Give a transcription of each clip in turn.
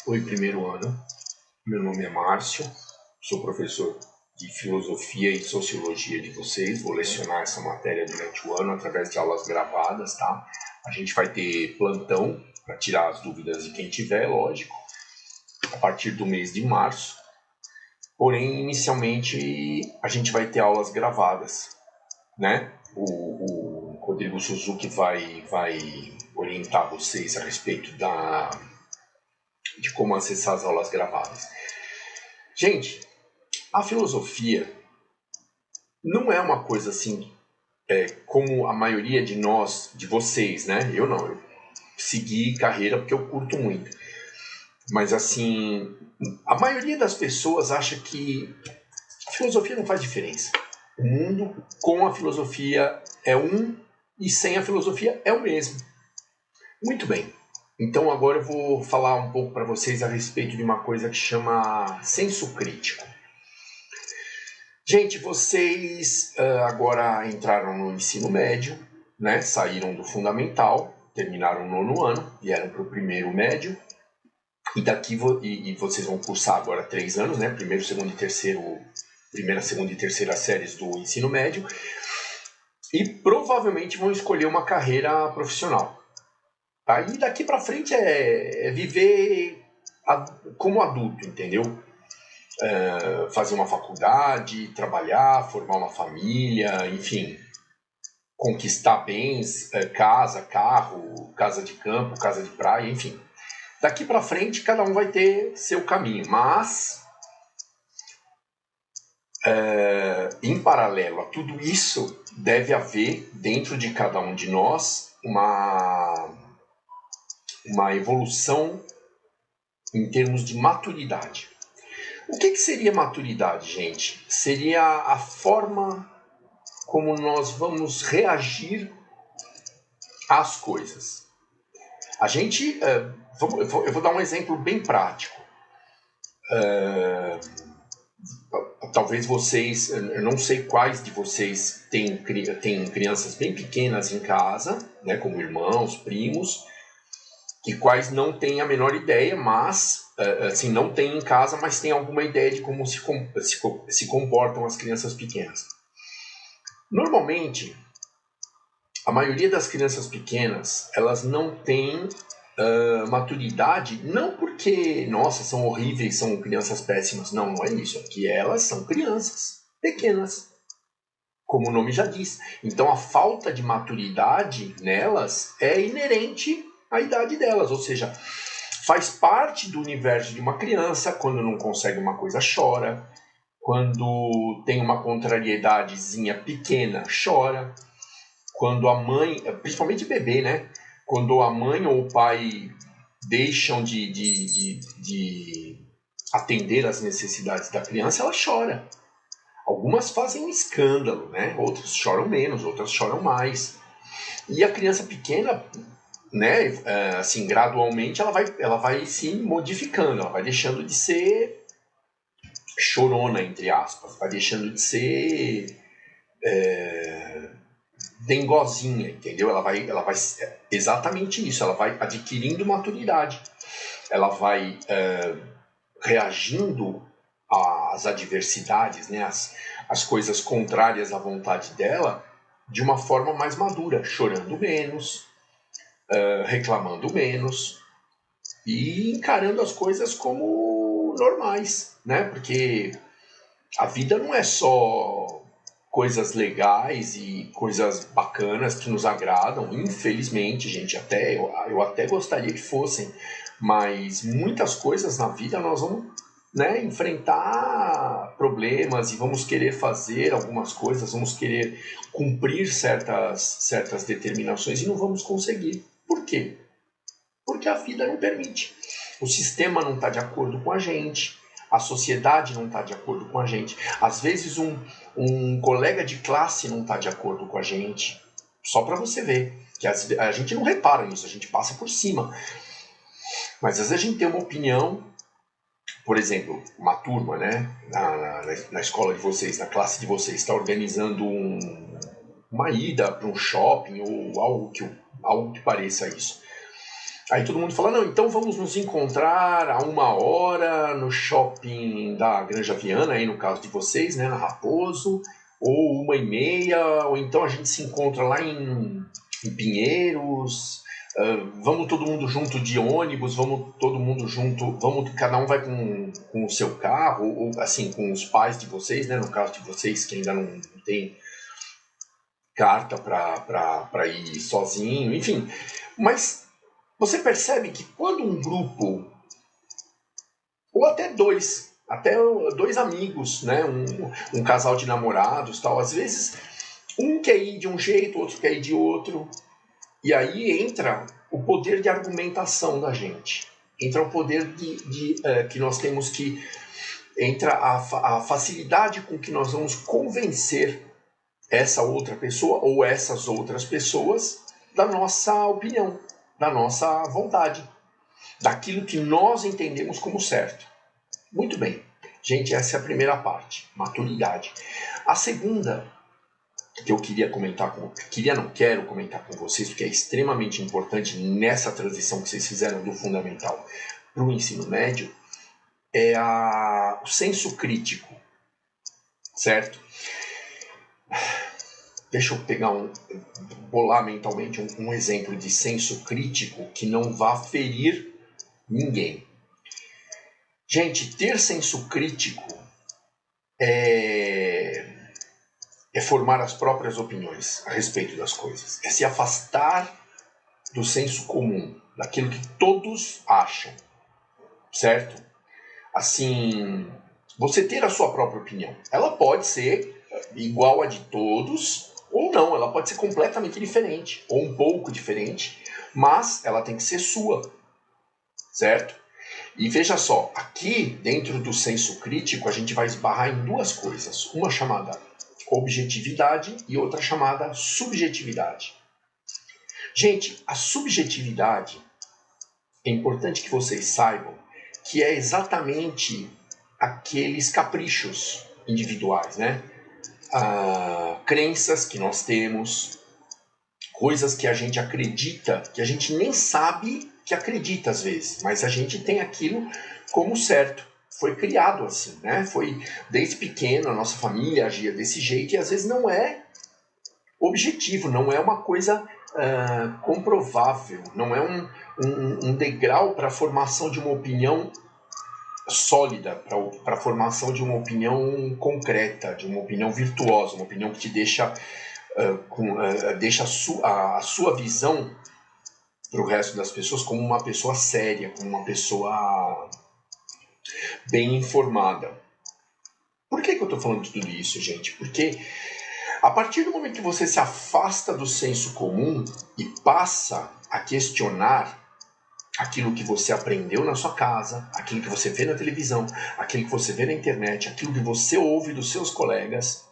Oi, primeiro ano. Meu nome é Márcio, sou professor de Filosofia e Sociologia de vocês. Vou lecionar essa matéria durante o ano através de aulas gravadas, tá? A gente vai ter plantão para tirar as dúvidas de quem tiver, lógico, a partir do mês de março. Porém, inicialmente, a gente vai ter aulas gravadas, né? O Rodrigo Suzuki vai orientar vocês a respeito de como acessar as aulas gravadas. Gente, a filosofia não é uma coisa assim, como a maioria de nós, de vocês, né? Eu não, eu segui carreira porque eu curto muito. Mas assim, a maioria das pessoas acha que a filosofia não faz diferença. O mundo com a filosofia é um e sem a filosofia é o mesmo. Muito bem. Então agora eu vou falar um pouco para vocês a respeito de uma coisa que chama senso crítico. Gente, vocês agora entraram no ensino médio, né? Saíram do fundamental, terminaram o nono ano, vieram para o primeiro médio, e daqui vocês vão cursar agora 3 anos, né? Primeiro, segundo e terceiro, primeira, segunda e terceira séries do ensino médio, e provavelmente vão escolher uma carreira profissional. Tá? E daqui para frente é viver como adulto, entendeu? Fazer uma faculdade, trabalhar, formar uma família, enfim, conquistar bens, casa, carro, casa de campo, casa de praia, enfim. Daqui para frente, cada um vai ter seu caminho, mas em paralelo a tudo isso, deve haver dentro de cada um de nós uma evolução em termos de maturidade. O que seria maturidade, gente? Seria a forma como nós vamos reagir às coisas. A gente, eu vou dar um exemplo bem prático. Talvez vocês, eu não sei quais de vocês têm crianças bem pequenas em casa, né, como irmãos, primos, e quais não têm a menor ideia, mas, assim, não tem em casa, mas tem alguma ideia de como se comportam as crianças pequenas. Normalmente, a maioria das crianças pequenas, elas não têm maturidade, não porque, nossa, são horríveis, são crianças péssimas, não é isso, é porque elas são crianças pequenas, como o nome já diz. Então, a falta de maturidade nelas é inerente à idade delas, ou seja, faz parte do universo de uma criança. Quando não consegue uma coisa, chora. Quando tem uma contrariedadezinha pequena, chora. Quando a mãe, principalmente bebê, né? Quando a mãe ou o pai deixam de atender às necessidades da criança, ela chora. Algumas fazem um escândalo, né? Outras choram menos, outras choram mais. E a criança pequena, né, assim, gradualmente ela vai se modificando, ela vai deixando de ser chorona, entre aspas, vai deixando de ser dengozinha, entendeu? Ela vai exatamente isso, ela vai adquirindo maturidade, ela vai reagindo às adversidades, né, às coisas contrárias à vontade dela, de uma forma mais madura, chorando menos, reclamando menos e encarando as coisas como normais, né? Porque a vida não é só coisas legais e coisas bacanas que nos agradam. Infelizmente, gente, eu até gostaria que fossem, mas muitas coisas na vida nós vamos, né, enfrentar problemas e vamos querer fazer algumas coisas, vamos querer cumprir certas determinações e não vamos conseguir. Por quê? Porque a vida não permite. O sistema não está de acordo com a gente, a sociedade não está de acordo com a gente. Às vezes um colega de classe não está de acordo com a gente. Só para você ver, que a gente não repara nisso, a gente passa por cima. Mas às vezes a gente tem uma opinião, por exemplo, uma turma, né, na escola de vocês, na classe de vocês, está organizando uma ida para um shopping ou algo que pareça isso. Aí todo mundo fala, não, então vamos nos encontrar a 1 hora no shopping da Granja Viana, aí no caso de vocês, né, na Raposo, ou 1h30, ou então a gente se encontra lá em Pinheiros, vamos todo mundo junto de ônibus, vamos todo mundo junto, cada um vai com o seu carro, ou assim, com os pais de vocês, né, no caso de vocês que ainda não tem carta para ir sozinho, enfim. Mas você percebe que quando um grupo, ou até dois amigos, né, um casal de namorados, tal, às vezes um quer ir de um jeito, outro quer ir de outro, e aí entra o poder de argumentação da gente, entra o poder que nós temos que, entra a facilidade com que nós vamos convencer essa outra pessoa ou essas outras pessoas da nossa opinião, da nossa vontade, daquilo que nós entendemos como certo. Muito bem. Gente, essa é a primeira parte, maturidade. A segunda que eu quero comentar com vocês, porque é extremamente importante nessa transição que vocês fizeram do fundamental para o ensino médio, é o senso crítico, certo? Deixa eu bolar mentalmente um exemplo de senso crítico que não vá ferir ninguém. Gente, ter senso crítico é formar as próprias opiniões a respeito das coisas. É se afastar do senso comum, daquilo que todos acham, certo? Assim, você ter a sua própria opinião. Ela pode ser igual a de todos, ou não, ela pode ser completamente diferente, ou um pouco diferente, mas ela tem que ser sua, certo? E veja só, aqui dentro do senso crítico a gente vai esbarrar em duas coisas, uma chamada objetividade e outra chamada subjetividade. Gente, a subjetividade, é importante que vocês saibam que é exatamente aqueles caprichos individuais, né? Crenças que nós temos, coisas que a gente acredita, que a gente nem sabe que acredita às vezes, mas a gente tem aquilo como certo. Foi criado assim, né? Foi desde pequeno, a nossa família agia desse jeito e às vezes não é objetivo, não é uma coisa comprovável, não é um degrau para a formação de uma opinião sólida, para a formação de uma opinião concreta, de uma opinião virtuosa, uma opinião que te deixa, deixa a sua visão para o resto das pessoas como uma pessoa séria, como uma pessoa bem informada. Por que eu estou falando de tudo isso, gente? Porque a partir do momento que você se afasta do senso comum e passa a questionar aquilo que você aprendeu na sua casa, aquilo que você vê na televisão, aquilo que você vê na internet, aquilo que você ouve dos seus colegas,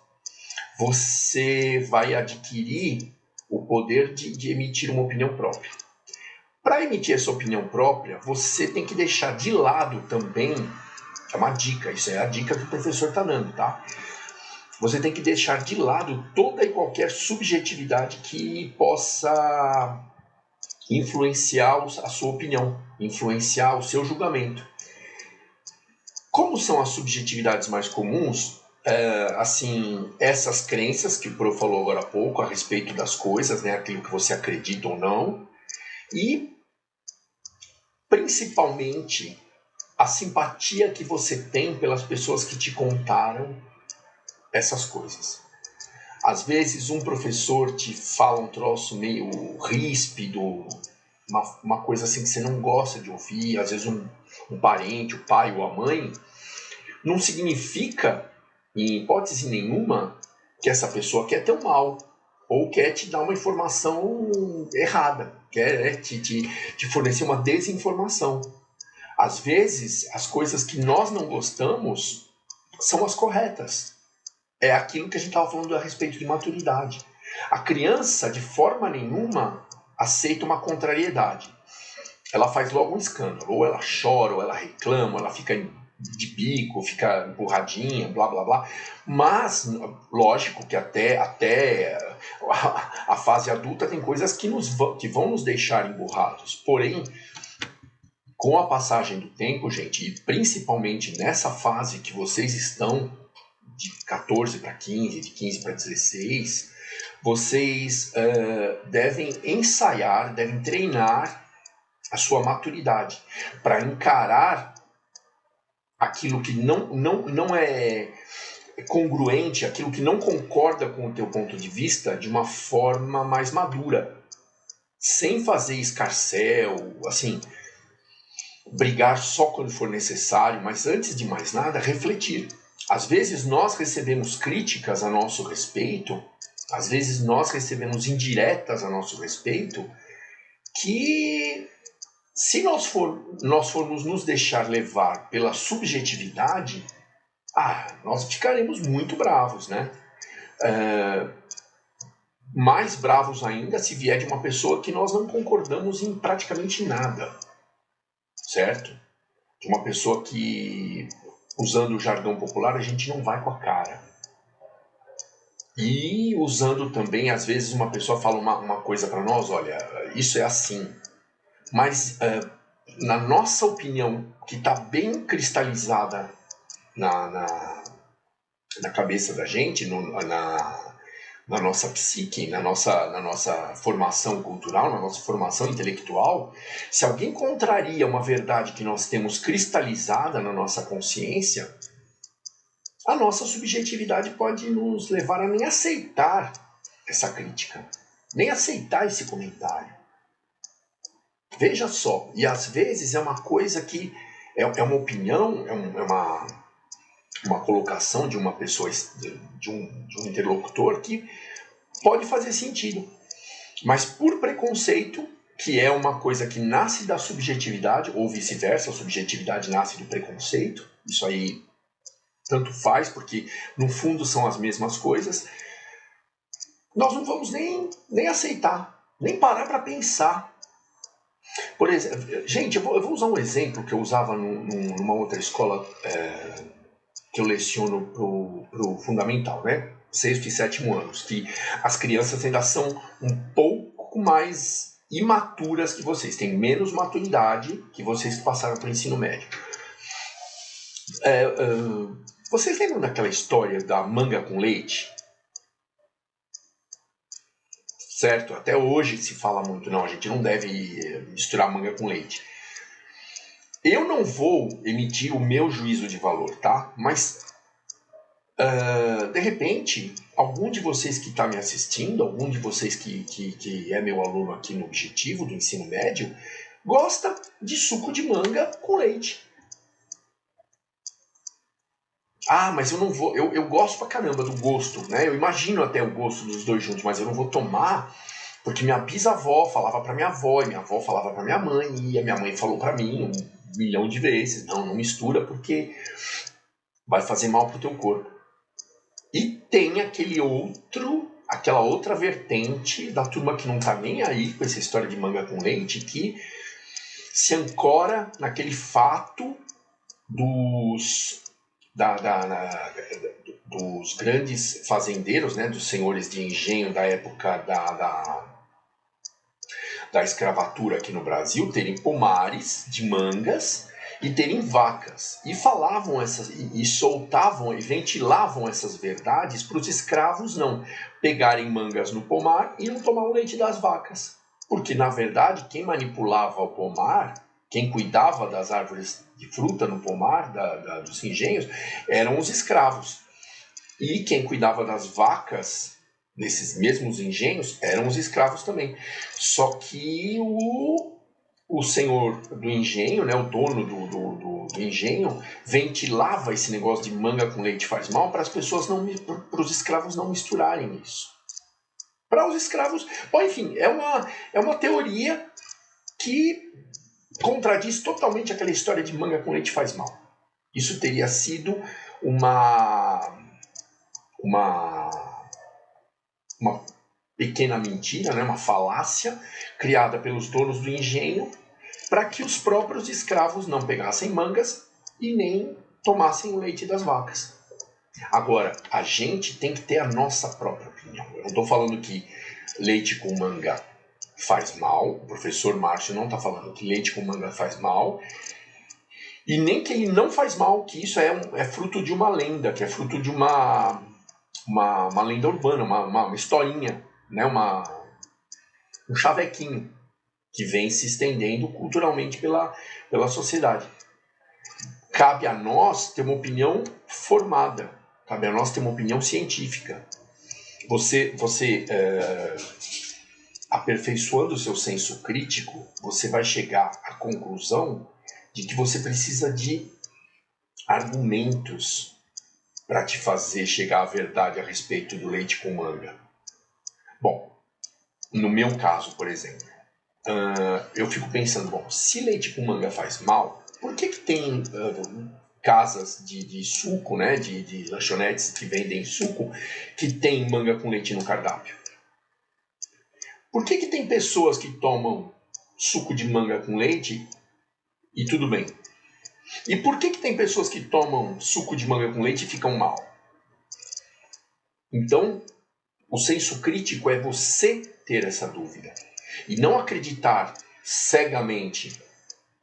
você vai adquirir o poder de emitir uma opinião própria. Para emitir essa opinião própria, você tem que deixar de lado também, é uma dica, isso é a dica que o professor está dando, tá? Você tem que deixar de lado toda e qualquer subjetividade que possa influenciar a sua opinião, influenciar o seu julgamento. Como são as subjetividades mais comuns? Assim, essas crenças que o Pro falou agora há pouco a respeito das coisas, né, aquilo que você acredita ou não, e principalmente a simpatia que você tem pelas pessoas que te contaram essas coisas. Às vezes um professor te fala um troço meio ríspido, uma coisa assim que você não gosta de ouvir, às vezes um parente, o pai ou a mãe, não significa, em hipótese nenhuma, que essa pessoa quer teu mal, ou quer te dar uma informação errada, quer te fornecer uma desinformação. Às vezes, as coisas que nós não gostamos são as corretas. É aquilo que a gente estava falando a respeito de maturidade. A criança, de forma nenhuma, aceita uma contrariedade. Ela faz logo um escândalo. Ou ela chora, ou ela reclama, ou ela fica de bico, fica empurradinha, blá, blá, blá. Mas, lógico que até a fase adulta tem coisas que vão nos deixar emburrados. Porém, com a passagem do tempo, gente, e principalmente nessa fase que vocês estão, de 14 para 15, de 15 para 16, vocês devem ensaiar, devem treinar a sua maturidade para encarar aquilo que não é congruente, aquilo que não concorda com o teu ponto de vista de uma forma mais madura, sem fazer escarcéu, assim, brigar só quando for necessário, mas antes de mais nada, refletir. Às vezes nós recebemos críticas a nosso respeito, às vezes nós recebemos indiretas a nosso respeito, que se nós formos nos deixar levar pela subjetividade, nós ficaremos muito bravos, né? Mais bravos ainda se vier de uma pessoa que nós não concordamos em praticamente nada, certo? De uma pessoa que, usando o jargão popular, a gente não vai com a cara. E usando também, às vezes, uma pessoa fala uma coisa para nós, olha, isso é assim. Mas, na nossa opinião, que está bem cristalizada na cabeça da gente, na nossa psique, na nossa formação cultural, na nossa formação intelectual, se alguém contraria uma verdade que nós temos cristalizada na nossa consciência, a nossa subjetividade pode nos levar a nem aceitar essa crítica, nem aceitar esse comentário. Veja só, e às vezes é uma coisa que é uma opinião, é uma colocação de uma pessoa, de um interlocutor que pode fazer sentido. Mas por preconceito, que é uma coisa que nasce da subjetividade, ou vice-versa, a subjetividade nasce do preconceito, isso aí tanto faz, porque no fundo são as mesmas coisas, nós não vamos nem aceitar, nem parar para pensar. Por exemplo, gente, eu vou usar um exemplo que eu usava numa outra escola que eu leciono pro fundamental, né? 6º e 7º anos, que as crianças ainda são um pouco mais imaturas que vocês, têm menos maturidade que vocês que passaram para o ensino médio. Vocês lembram daquela história da manga com leite? Certo? Até hoje se fala muito, não, a gente não deve misturar manga com leite. Eu não vou emitir o meu juízo de valor, tá? Mas, de repente, algum de vocês que está me assistindo, algum de vocês que é meu aluno aqui no Objetivo do ensino médio, gosta de suco de manga com leite. Mas eu não vou, eu gosto pra caramba do gosto, né? Eu imagino até o gosto dos dois juntos, mas eu não vou tomar porque minha bisavó falava pra minha avó, e minha avó falava pra minha mãe, e a minha mãe falou pra mim 1 milhão de vezes, não mistura porque vai fazer mal pro teu corpo. E tem aquela outra vertente da turma que não tá nem aí com essa história de manga com leite, que se ancora naquele fato dos grandes fazendeiros, né, dos senhores de engenho da época da escravatura aqui no Brasil, terem pomares de mangas e terem vacas. E falavam e soltavam e ventilavam essas verdades para os escravos não pegarem mangas no pomar e não tomar o leite das vacas. Porque, na verdade, quem manipulava o pomar, quem cuidava das árvores de fruta no pomar dos engenhos, eram os escravos. E quem cuidava das vacas, nesses mesmos engenhos, eram os escravos também. Só que o senhor do engenho, né, o dono do engenho, ventilava esse negócio de manga com leite faz mal para os escravos não misturarem isso. Para os escravos... Bom, enfim, é uma teoria que contradiz totalmente aquela história de manga com leite faz mal. Isso teria sido uma pequena mentira, né? Uma falácia criada pelos donos do engenho para que os próprios escravos não pegassem mangas e nem tomassem o leite das vacas. Agora, a gente tem que ter a nossa própria opinião. Eu não estou falando que leite com manga faz mal, o professor Márcio não está falando que leite com manga faz mal, e nem que ele não faz mal, que isso é fruto de uma lenda, que é fruto de uma lenda urbana, uma historinha, né? Um chavequinho que vem se estendendo culturalmente pela sociedade. Cabe a nós ter uma opinião formada, cabe a nós ter uma opinião científica. Você aperfeiçoando o seu senso crítico, você vai chegar à conclusão de que você precisa de argumentos para te fazer chegar à verdade a respeito do leite com manga. Bom, no meu caso, por exemplo, eu fico pensando, bom, se leite com manga faz mal, por que tem casas de suco, né, de lanchonetes que vendem suco, que tem manga com leite no cardápio? Por que tem pessoas que tomam suco de manga com leite e tudo bem? E por que tem pessoas que tomam suco de manga com leite e ficam mal? Então, o senso crítico é você ter essa dúvida. E não acreditar cegamente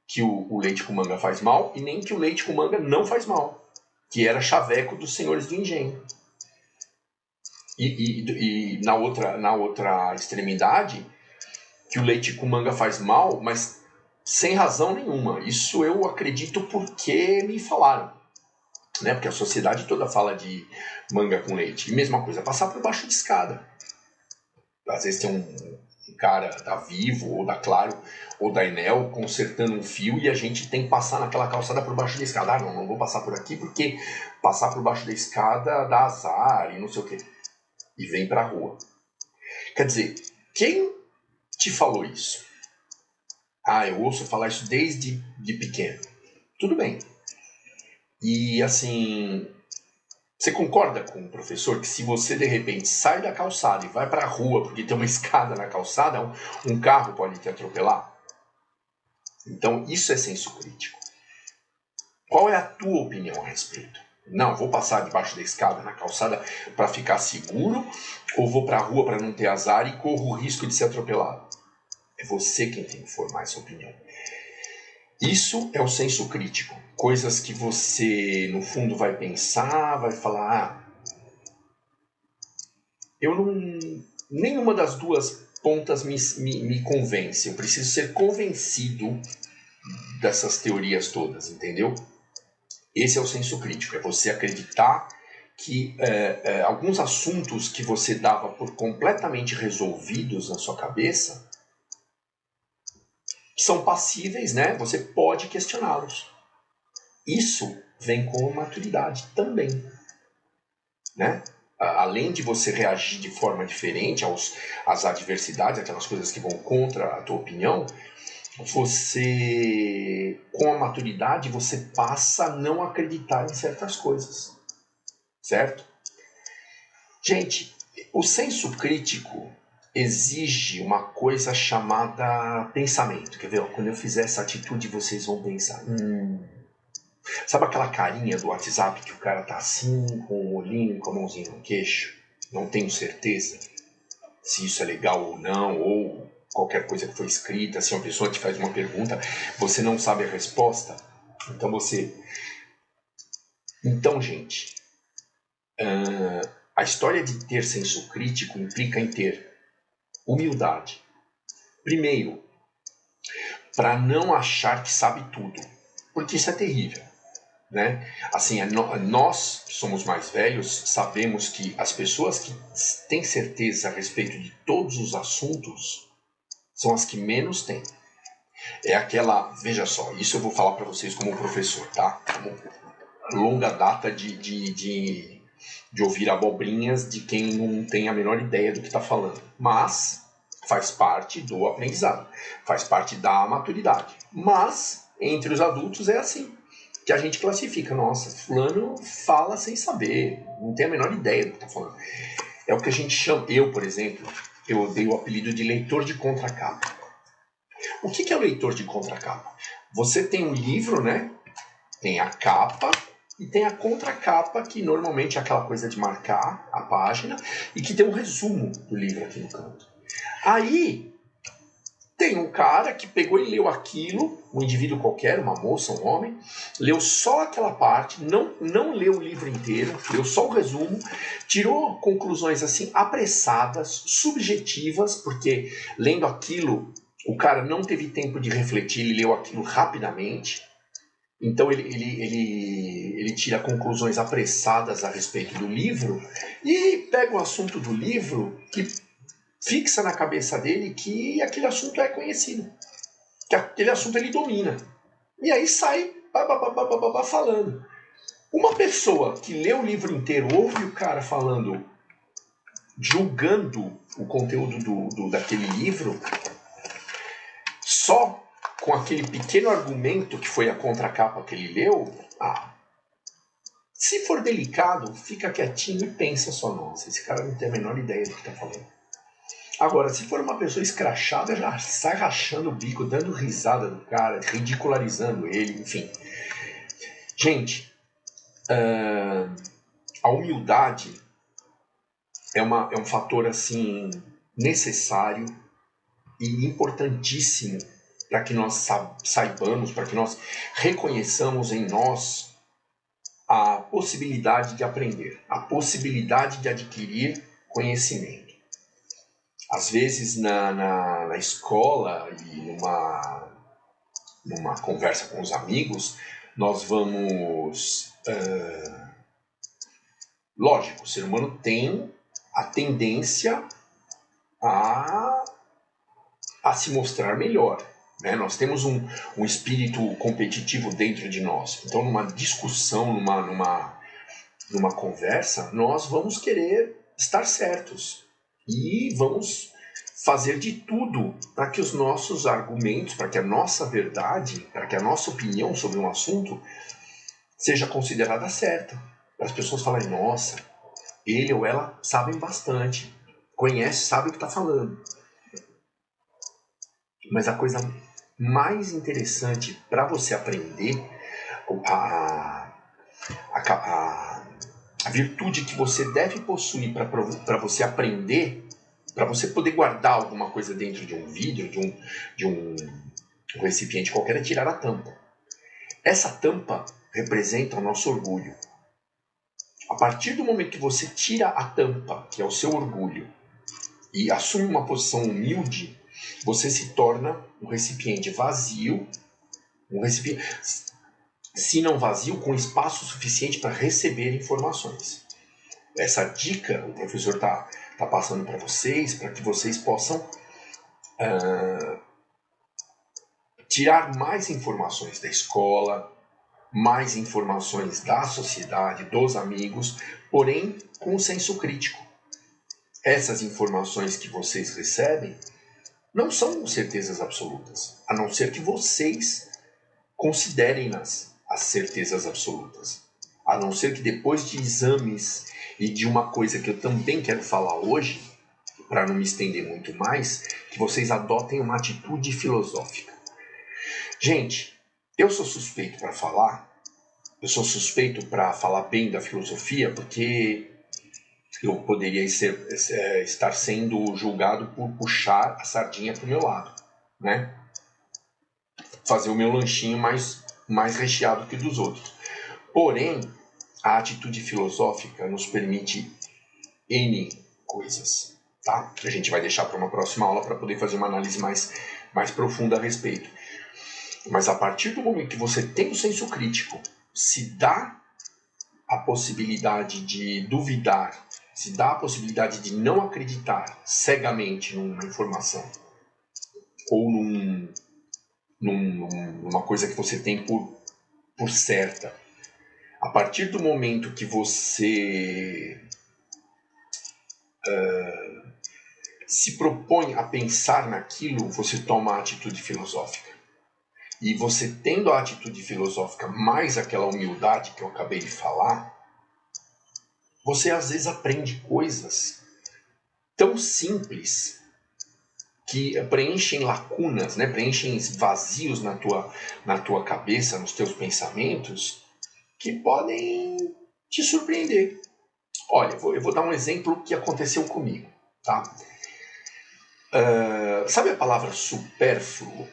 que o leite com manga faz mal e nem que o leite com manga não faz mal. Que era chaveco dos senhores do engenho. E na outra extremidade, que o leite com manga faz mal, mas sem razão nenhuma. Isso eu acredito porque me falaram. Né? Porque a sociedade toda fala de manga com leite. E mesma coisa, passar por baixo de escada. Às vezes tem um cara da Vivo, ou da Claro, ou da Enel, consertando um fio e a gente tem que passar naquela calçada por baixo da escada. Ah, não vou passar por aqui porque passar por baixo da escada dá azar e não sei o quê. E vem pra rua. Quer dizer, quem te falou isso? Ah, eu ouço falar isso desde pequeno. Tudo bem. E assim, você concorda com o professor que se você de repente sai da calçada e vai para a rua porque tem uma escada na calçada, um carro pode te atropelar? Então isso é senso crítico. Qual é a tua opinião a respeito? Não, vou passar debaixo da escada na calçada para ficar seguro ou vou para a rua para não ter azar e corro o risco de ser atropelado? É você quem tem que formar essa opinião. Isso é o senso crítico. Coisas que você, no fundo, vai pensar, vai falar... nenhuma das duas pontas me convence. Eu preciso ser convencido dessas teorias todas, entendeu? Esse é o senso crítico. É você acreditar que alguns assuntos que você dava por completamente resolvidos na sua cabeça são passíveis, né? Você pode questioná-los. Isso vem com a maturidade também, né? Além de você reagir de forma diferente às adversidades, aquelas coisas que vão contra a tua opinião, você, com a maturidade, você passa a não acreditar em certas coisas, certo? Gente, o senso crítico exige uma coisa chamada pensamento. Quer ver? Quando eu fizer essa atitude, vocês vão pensar. Sabe aquela carinha do WhatsApp que o cara tá assim, com o olhinho, com a mãozinha no queixo? Não tenho certeza se isso é legal ou não, ou qualquer coisa que foi escrita, se uma pessoa te faz uma pergunta, você não sabe a resposta. Então, gente, a história de ter senso crítico implica em ter humildade. Primeiro, para não achar que sabe tudo, porque isso é terrível, né? Assim, nós que somos mais velhos sabemos que as pessoas que têm certeza a respeito de todos os assuntos são as que menos têm. É aquela, veja só, isso eu vou falar para vocês como professor, tá? Como longa data de ouvir abobrinhas de quem não tem a menor ideia do que está falando. Mas faz parte do aprendizado, faz parte da maturidade. Mas, entre os adultos é assim, que a gente classifica. Nossa, fulano fala sem saber, não tem a menor ideia do que está falando. É o que a gente chama, eu, por exemplo, eu dei o apelido de leitor de contracapa. O que é o leitor de contracapa? Você tem um livro, né? Tem a capa e tem a contracapa, que normalmente é aquela coisa de marcar a página, e que tem um resumo do livro aqui no canto. Aí tem um cara que pegou e leu aquilo, um indivíduo qualquer, uma moça, um homem, leu só aquela parte, não leu o livro inteiro, leu só o resumo, tirou conclusões assim apressadas, subjetivas, porque lendo aquilo, o cara não teve tempo de refletir, ele leu aquilo rapidamente. Então ele tira conclusões apressadas a respeito do livro e pega o assunto do livro que fixa na cabeça dele que aquele assunto é conhecido, que aquele assunto ele domina. E aí sai falando. Uma pessoa que lê o livro inteiro, ouve o cara falando, julgando o conteúdo daquele livro, só com aquele pequeno argumento que foi a contracapa que ele leu, se for delicado, fica quietinho e pensa só, nossa, esse cara não tem a menor ideia do que está falando. Agora, se for uma pessoa escrachada, já sai rachando o bico, dando risada do cara, ridicularizando ele, enfim. Gente, a humildade é um fator assim necessário e importantíssimo para que nós saibamos, para que nós reconheçamos em nós a possibilidade de aprender, a possibilidade de adquirir conhecimento. Às vezes na escola e numa conversa com os amigos, nós vamos... lógico, o ser humano tem a tendência a se mostrar melhor. Né? Nós temos um espírito competitivo dentro de nós. Então, numa discussão, numa conversa, nós vamos querer estar certos. E vamos fazer de tudo para que os nossos argumentos, para que a nossa verdade, para que a nossa opinião sobre um assunto seja considerada certa. Para as pessoas falarem, nossa, ele ou ela sabem bastante, conhece, sabe o que está falando. Mas a coisa mais interessante para você aprender, a virtude que você deve possuir para você aprender, para você poder guardar alguma coisa dentro de um vidro, de um recipiente qualquer, é tirar a tampa. Essa tampa representa o nosso orgulho. A partir do momento que você tira a tampa, que é o seu orgulho, e assume uma posição humilde, você se torna um recipiente vazio, se não vazio, com espaço suficiente para receber informações. Essa dica o professor está passando para vocês, para que vocês possam tirar mais informações da escola, mais informações da sociedade, dos amigos, porém com um senso crítico. Essas informações que vocês recebem não são certezas absolutas, a não ser que vocês considerem-nas as certezas absolutas. A não ser que depois de exames e de uma coisa que eu também quero falar hoje, para não me estender muito mais, que vocês adotem uma atitude filosófica. Gente, eu sou suspeito para falar, eu sou suspeito para falar bem da filosofia, porque eu poderia estar sendo julgado por puxar a sardinha para o meu lado, né? Fazer o meu lanchinho mais recheado que o dos outros. Porém, a atitude filosófica nos permite N coisas, tá? Que a gente vai deixar para uma próxima aula para poder fazer uma análise mais profunda a respeito. Mas a partir do momento que você tem o senso crítico, se dá a possibilidade de duvidar, se dá a possibilidade de não acreditar cegamente numa informação ou numa coisa que você tem por certa. A partir do momento que você se propõe a pensar naquilo, você toma a atitude filosófica. E você tendo a atitude filosófica mais aquela humildade que eu acabei de falar, você às vezes aprende coisas tão simples que preenchem lacunas, né? Preenchem vazios na tua cabeça, nos teus pensamentos, que podem te surpreender. Olha, eu vou dar um exemplo que aconteceu comigo, tá? Sabe a palavra supérfluo?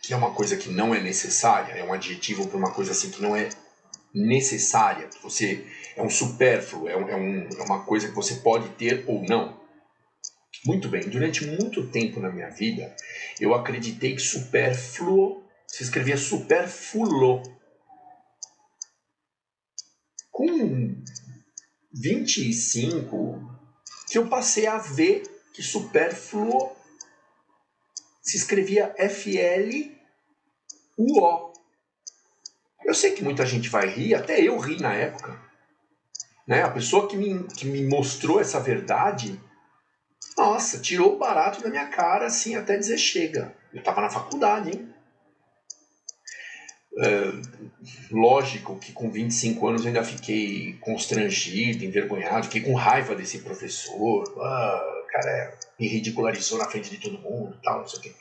Que é uma coisa que não é necessária, é um adjetivo para uma coisa assim que não é necessária. Você é um supérfluo, é uma coisa que você pode ter ou não. Muito bem, durante muito tempo na minha vida, eu acreditei que supérfluo se escrevia supérfluo. Com 25, que eu passei a ver que supérfluo se escrevia F-L-U-O. Eu sei que muita gente vai rir, até eu ri na época. Né? A pessoa que me mostrou essa verdade, nossa, tirou o barato da minha cara, assim, até dizer chega. Eu estava na faculdade, hein? Lógico que com 25 anos eu ainda fiquei constrangido, envergonhado, fiquei com raiva desse professor. O cara me ridicularizou na frente de todo mundo e tal, não sei o quê.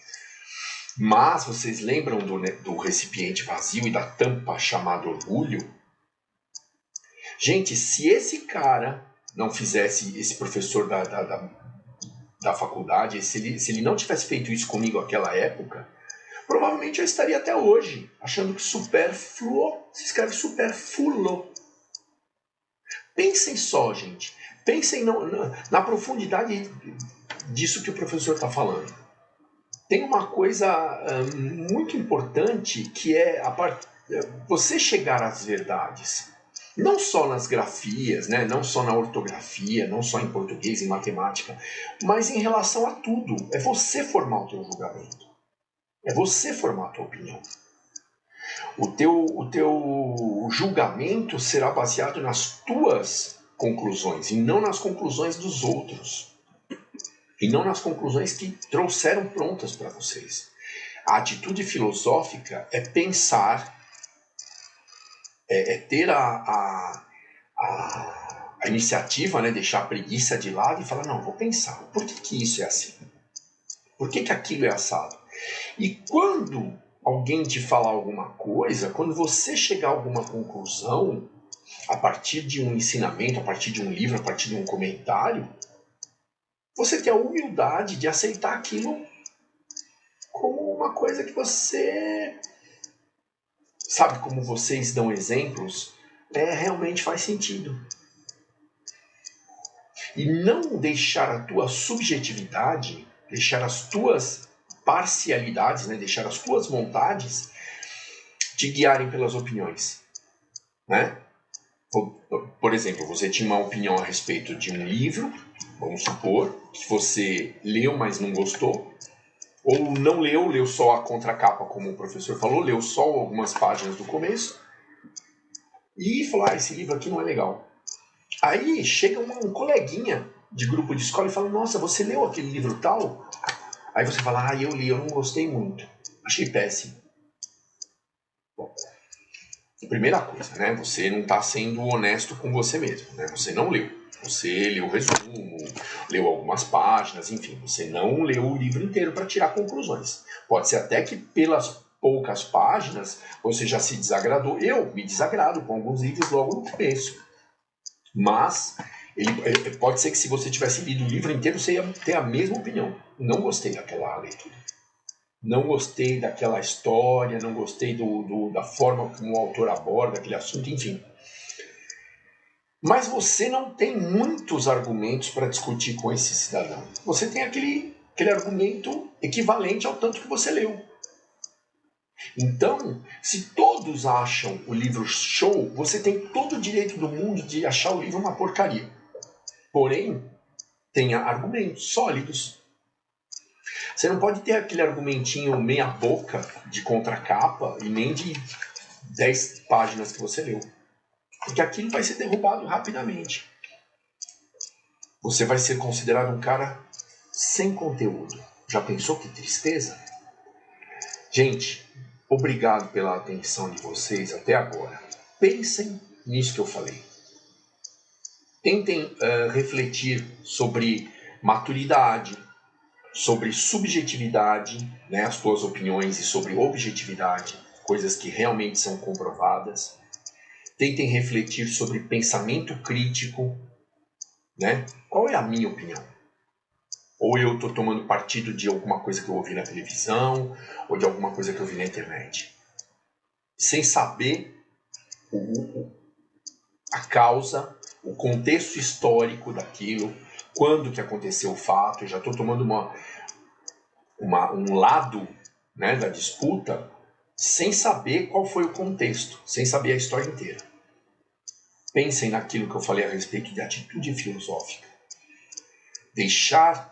Mas vocês lembram do recipiente vazio e da tampa chamada orgulho? Gente, se esse cara não fizesse, esse professor da faculdade, se ele não tivesse feito isso comigo naquela época, provavelmente eu estaria até hoje achando que supérfluo se escreve superfluo. Pensem só, gente. Pensem na profundidade disso que o professor está falando. Tem uma coisa muito importante que é você chegar às verdades. Não só nas grafias, né? Não só na ortografia, não só em português, em matemática, mas em relação a tudo. É você formar o teu julgamento. É você formar a tua opinião. O teu julgamento será baseado nas tuas conclusões e não nas conclusões dos outros. E não nas conclusões que trouxeram prontas para vocês. A atitude filosófica é pensar, é ter a iniciativa, né, deixar a preguiça de lado e falar, não, vou pensar, por que isso é assim? Por que aquilo é assado? E quando alguém te falar alguma coisa, quando você chegar a alguma conclusão, a partir de um ensinamento, a partir de um livro, a partir de um comentário, você tem a humildade de aceitar aquilo como uma coisa que você... Sabe como vocês dão exemplos? Realmente faz sentido. E não deixar a tua subjetividade, deixar as tuas parcialidades, né? Deixar as tuas vontades te guiarem pelas opiniões. Né? Por exemplo, você tinha uma opinião a respeito de um livro, vamos supor, que você leu, mas não gostou, ou não leu só a contracapa, como o professor falou, leu só algumas páginas do começo, e falou, esse livro aqui não é legal. Aí chega um coleguinha de grupo de escola e fala, nossa, você leu aquele livro tal? Aí você fala, eu li, eu não gostei muito, achei péssimo. Bom, primeira coisa, né? Você não está sendo honesto com você mesmo, né? Você não leu. Você leu o resumo, leu algumas páginas, enfim, você não leu o livro inteiro para tirar conclusões. Pode ser até que pelas poucas páginas você já se desagradou. Eu me desagrado com alguns livros logo no começo. Mas pode ser que se você tivesse lido o livro inteiro, você ia ter a mesma opinião. Não gostei daquela leitura. Não gostei daquela história, não gostei da forma como o autor aborda aquele assunto, enfim. Mas você não tem muitos argumentos para discutir com esse cidadão. Você tem aquele argumento equivalente ao tanto que você leu. Então, se todos acham o livro show, você tem todo o direito do mundo de achar o livro uma porcaria. Porém, tenha argumentos sólidos. Você não pode ter aquele argumentinho meia boca de contracapa e nem de 10 páginas que você leu. Porque aquilo vai ser derrubado rapidamente. Você vai ser considerado um cara sem conteúdo. Já pensou que tristeza? Gente, obrigado pela atenção de vocês até agora. Pensem nisso que eu falei. Tentem refletir sobre maturidade, sobre subjetividade, né, as tuas opiniões, e sobre objetividade, coisas que realmente são comprovadas. Tentem refletir sobre pensamento crítico, né? Qual é a minha opinião? Ou eu estou tomando partido de alguma coisa que eu ouvi na televisão, ou de alguma coisa que eu vi na internet, sem saber a causa, o contexto histórico daquilo, quando que aconteceu o fato. Eu já estou tomando um lado, né, da disputa, sem saber qual foi o contexto, sem saber a história inteira. Pensem naquilo que eu falei a respeito de atitude filosófica. Deixar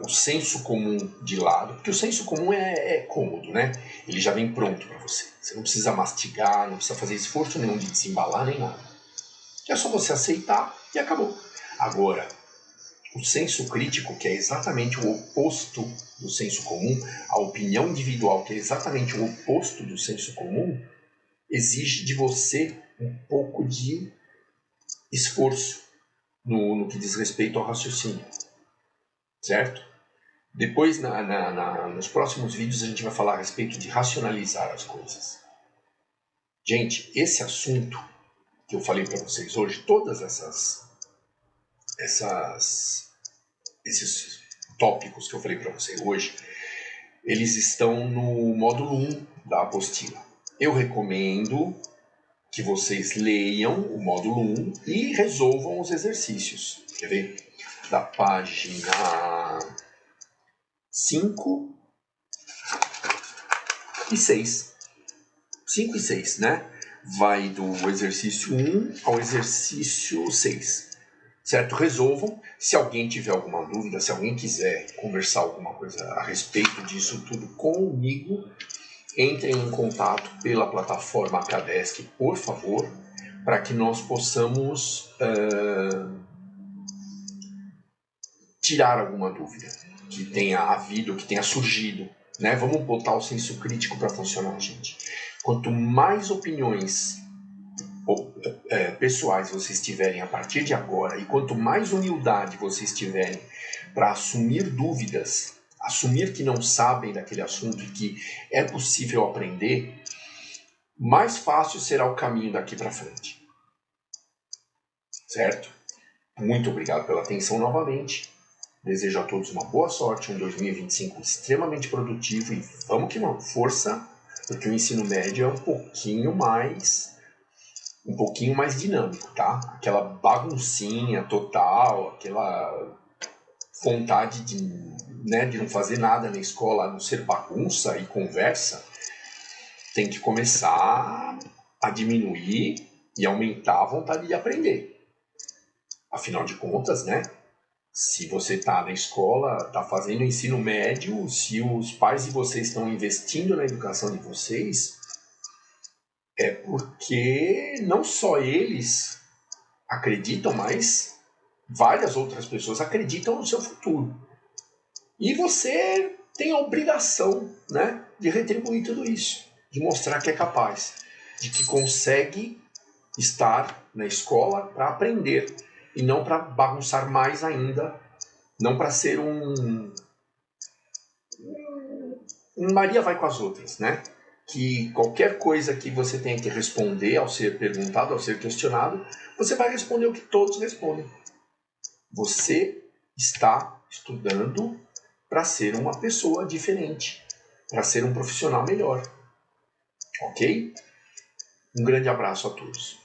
o senso comum de lado, porque o senso comum é cômodo, né? Ele já vem pronto para você. Você não precisa mastigar, não precisa fazer esforço nenhum de desembalar nem nada. É só você aceitar e acabou. Agora, o senso crítico, que é exatamente o oposto do senso comum, a opinião individual, que é exatamente o oposto do senso comum, exige de você um pouco de esforço no que diz respeito ao raciocínio. Certo? Depois, nos próximos vídeos, a gente vai falar a respeito de racionalizar as coisas. Gente, esse assunto que eu falei para vocês hoje, todas esses tópicos que eu falei para vocês hoje, eles estão no módulo 1 da apostila. Eu recomendo que vocês leiam o módulo 1 e resolvam os exercícios. Quer ver? Da página 5 e 6. 5 e 6, né? Vai do exercício 1 ao exercício 6. Certo? Resolvam. Se alguém tiver alguma dúvida, se alguém quiser conversar alguma coisa a respeito disso tudo comigo, entrem em contato pela plataforma Akadesc, por favor, para que nós possamos tirar alguma dúvida que tenha havido, que tenha surgido. Né? Vamos botar o senso crítico para funcionar, gente. Quanto mais opiniões pessoais vocês tiverem a partir de agora, e quanto mais humildade vocês tiverem para assumir dúvidas, assumir que não sabem daquele assunto e que é possível aprender, mais fácil será o caminho daqui para frente. Certo? Muito obrigado pela atenção novamente. Desejo a todos uma boa sorte, um 2025 extremamente produtivo e vamos que vamos, força, porque o ensino médio é um pouquinho mais dinâmico, tá? Aquela baguncinha total, aquela vontade de não fazer nada na escola, a não ser bagunça e conversa, tem que começar a diminuir e aumentar a vontade de aprender. Afinal de contas, né? Se você está na escola, está fazendo ensino médio, se os pais de vocês estão investindo na educação de vocês, é porque não só eles acreditam, mas várias outras pessoas acreditam no seu futuro. E você tem a obrigação, né, de retribuir tudo isso, de mostrar que é capaz, de que consegue estar na escola para aprender e não para bagunçar mais ainda, não para ser um Maria vai com as outras, né? Que qualquer coisa que você tenha que responder ao ser perguntado, ao ser questionado, você vai responder o que todos respondem. Você está estudando para ser uma pessoa diferente, para ser um profissional melhor. Ok? Um grande abraço a todos.